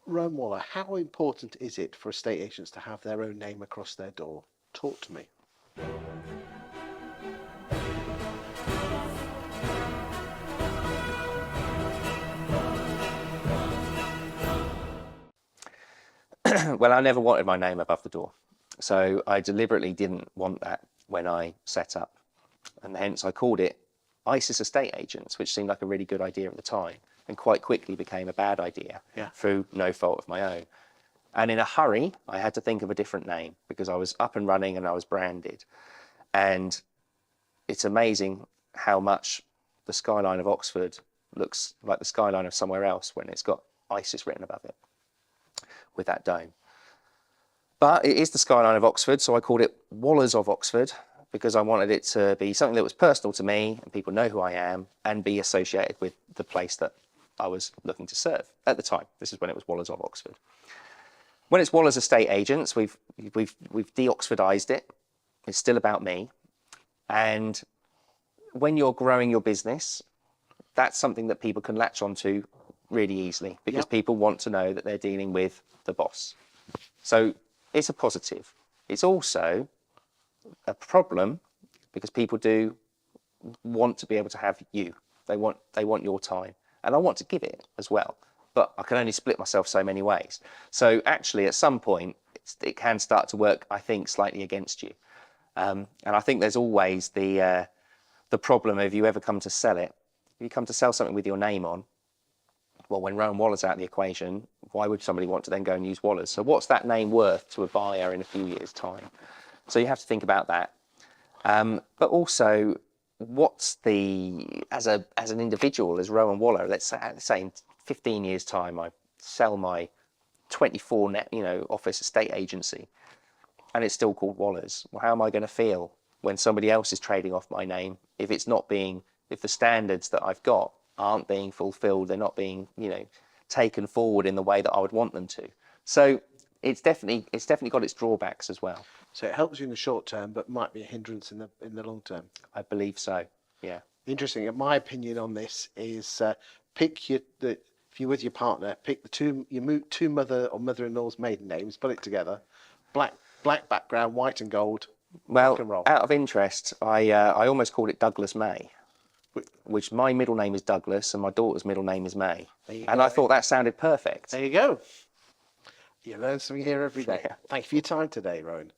Rowan Waller, how important is it for estate agents to have their own name across their door? Talk to me. Well, I never wanted my name above the door. So I deliberately didn't want that when I set up. And hence I called it ISIS Estate Agents, which seemed like a really good idea at the time and quite quickly became a bad idea through no fault of my own. And in a hurry, I had to think of a different name because I was up and running and I was branded. And it's amazing how much the skyline of Oxford looks like the skyline of somewhere else when it's got ISIS written above it with that dome. But it is the skyline of Oxford, so I called it Wallers of Oxford because I wanted it to be something that was personal to me and people know who I am and be associated with the place that I was looking to serve at the time. This is when it was Wallers of Oxford. When it's Waller's Estate Agents, we've de-Oxfordized it. It's still about me. And when you're growing your business, that's something that people can latch onto really easily because people want to know that they're dealing with the boss. So it's a positive. It's also a problem because people do want to be able to have you. They want your time. And I want to give it as well. But I can only split myself so many ways. So actually, at some point, it can start to work, I think, slightly against you. And I think there's always the problem if you ever come to sell it. If you come to sell something with your name on, well, when Rowan Waller's out of the equation, why would somebody want to then go and use Waller's? So what's that name worth to a buyer in a few years' time? So you have to think about that. But also, what's as an individual, as Rowan Waller, let's say in 15 years' time, I sell my 24 office estate agency, and it's still called Waller's. Well, how am I going to feel when somebody else is trading off my name if the standards that I've got aren't being fulfilled, they're not being taken forward in the way that I would want them to? So it's definitely got its drawbacks as well. So it helps you in the short term, but might be a hindrance in the long term. I believe so. Yeah. Interesting. And my opinion on this is if you're with your partner, pick two mother or mother-in-law's maiden names, put it together, black background, white and gold. Well, out of interest, I almost called it Douglas May, which my middle name is Douglas and my daughter's middle name is May. And I thought that sounded perfect. There you go. You learn something here every day. Yeah. Thank you for your time today, Rowan.